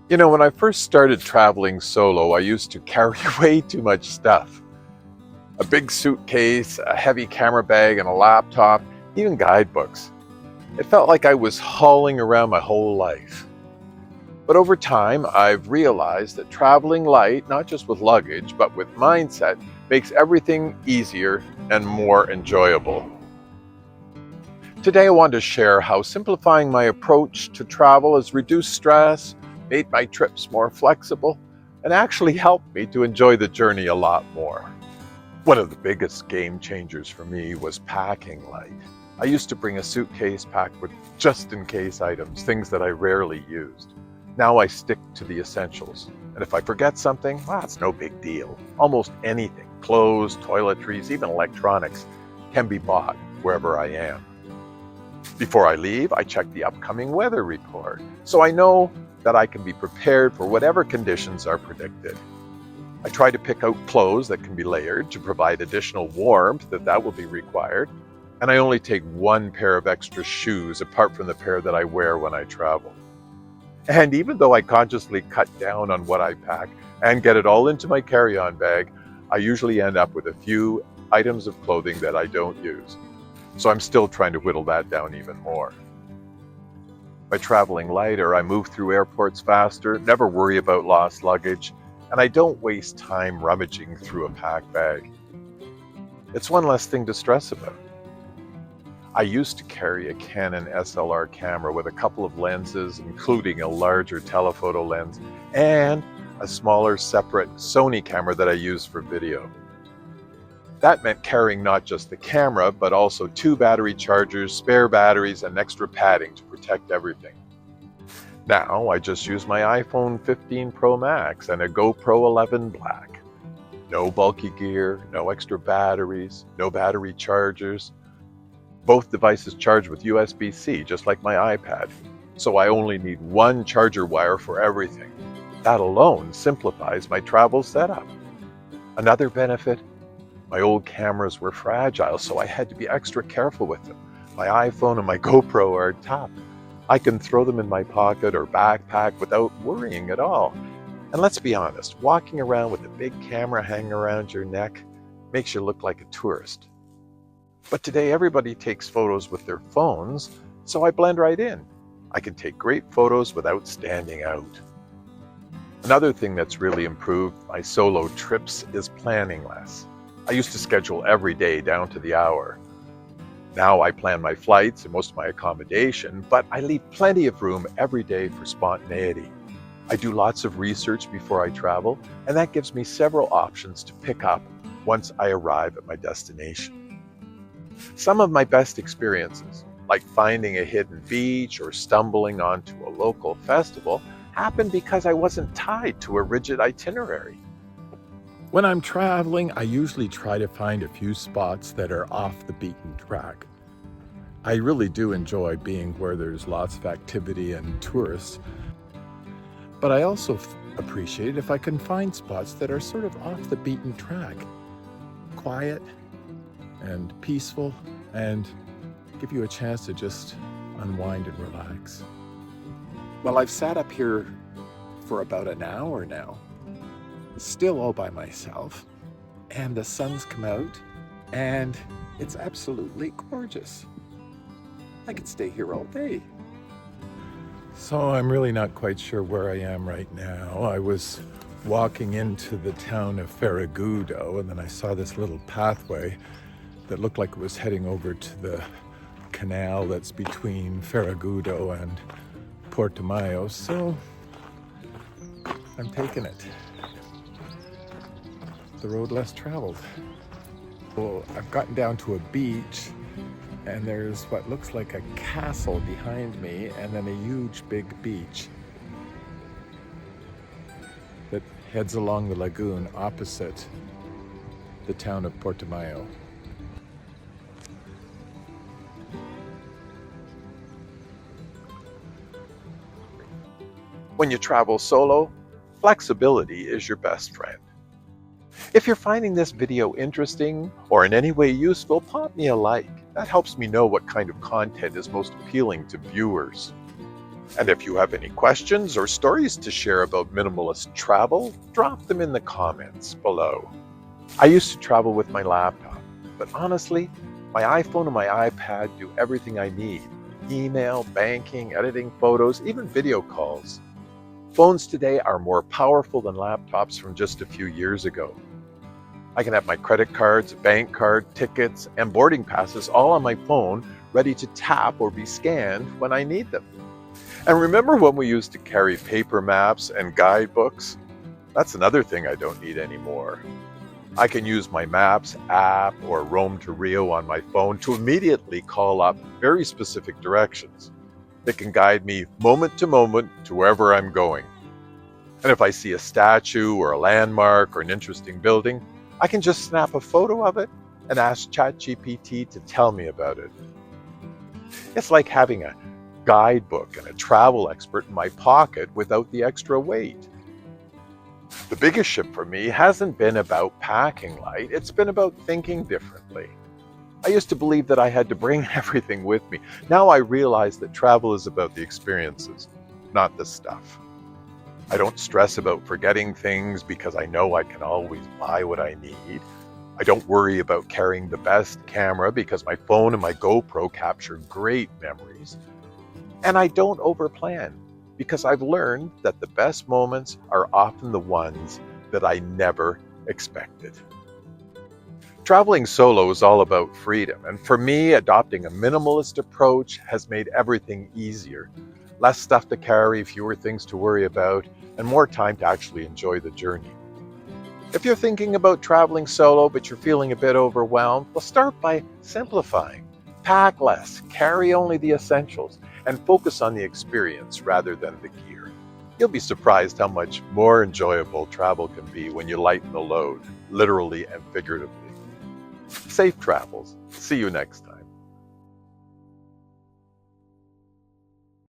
When I first started traveling solo, I used to carry way too much stuff. A big suitcase, a heavy camera bag, and a laptop, even guidebooks. It felt like I was hauling around my whole life. But over time, I've realized that traveling light, not just with luggage, but with mindset, makes everything easier and more enjoyable. Today, I want to share how simplifying my approach to travel has reduced stress, made my trips more flexible, and actually helped me to enjoy the journey a lot more. One of the biggest game changers for me was packing light. I used to bring a suitcase packed with just-in-case items, things that I rarely used. Now I stick to the essentials, and if I forget something, well, it's no big deal. Almost anything, clothes, toiletries, even electronics, can be bought wherever I am. Before I leave, I check the upcoming weather report, so I know that I can be prepared for whatever conditions are predicted. I try to pick out clothes that can be layered to provide additional warmth that will be required, and I only take one pair of extra shoes apart from the pair that I wear when I travel. And even though I consciously cut down on what I pack and get it all into my carry-on bag, I usually end up with a few items of clothing that I don't use. So I'm still trying to whittle that down even more. By traveling lighter, I move through airports faster, never worry about lost luggage, and I don't waste time rummaging through a packed bag. It's one less thing to stress about. I used to carry a Canon SLR camera with a couple of lenses, including a larger telephoto lens, and a smaller separate Sony camera that I use for video. That meant carrying not just the camera, but also 2 battery chargers, spare batteries, and extra padding to protect everything. Now I just use my iPhone 15 Pro Max and a GoPro 11 Black. No bulky gear, no extra batteries, no battery chargers. Both devices charge with USB-C, just like my iPad, so I only need one charger wire for everything. That alone simplifies my travel setup. Another benefit, my old cameras were fragile, so I had to be extra careful with them. My iPhone and my GoPro are tough. I can throw them in my pocket or backpack without worrying at all. And let's be honest, walking around with a big camera hanging around your neck makes you look like a tourist. But today everybody takes photos with their phones, so I blend right in. I can take great photos without standing out. Another thing that's really improved my solo trips is planning less. I used to schedule every day down to the hour. Now I plan my flights and most of my accommodation, but I leave plenty of room every day for spontaneity. I do lots of research before I travel, and that gives me several options to pick up once I arrive at my destination. Some of my best experiences, like finding a hidden beach or stumbling onto a local festival, happened because I wasn't tied to a rigid itinerary. When I'm traveling, I usually try to find a few spots that are off the beaten track. I really do enjoy being where there's lots of activity and tourists, but I also appreciate if I can find spots that are sort of off the beaten track, quiet and peaceful, and give you a chance to just unwind and relax. Well, I've sat up here for about an hour now, still all by myself, and the sun's come out, and it's absolutely gorgeous. I could stay here all day. So I'm really not quite sure where I am right now. I was walking into the town of Ferragudo, and then I saw this little pathway that looked like it was heading over to the canal that's between Ferragudo and Portimao, so I'm taking it. The road less traveled. Well, I've gotten down to a beach, and there's what looks like a castle behind me, and then a huge big beach that heads along the lagoon opposite the town of Portimao. When you travel solo, flexibility is your best friend. If you're finding this video interesting or in any way useful, pop me a like. That helps me know what kind of content is most appealing to viewers. And if you have any questions or stories to share about minimalist travel, drop them in the comments below. I used to travel with my laptop, but honestly, my iPhone and my iPad do everything I need. Email, banking, editing photos, even video calls. Phones today are more powerful than laptops from just a few years ago. I can have my credit cards, bank card, tickets, and boarding passes all on my phone, ready to tap or be scanned when I need them. And remember when we used to carry paper maps and guidebooks? That's another thing I don't need anymore. I can use my Maps app or Roam to Rio on my phone to immediately call up very specific directions that can guide me moment to wherever I'm going. And if I see a statue or a landmark or an interesting building, I can just snap a photo of it and ask ChatGPT to tell me about it. It's like having a guidebook and a travel expert in my pocket without the extra weight. The biggest shift for me hasn't been about packing light, it's been about thinking differently. I used to believe that I had to bring everything with me. Now I realize that travel is about the experiences, not the stuff. I don't stress about forgetting things because I know I can always buy what I need. I don't worry about carrying the best camera because my phone and my GoPro capture great memories. And I don't overplan because I've learned that the best moments are often the ones that I never expected. Traveling solo is all about freedom, and for me, adopting a minimalist approach has made everything easier. Less stuff to carry, fewer things to worry about, and more time to actually enjoy the journey. If you're thinking about traveling solo but you're feeling a bit overwhelmed, well, start by simplifying. Pack less, carry only the essentials, and focus on the experience rather than the gear. You'll be surprised how much more enjoyable travel can be when you lighten the load, literally and figuratively. Safe travels. See you next time.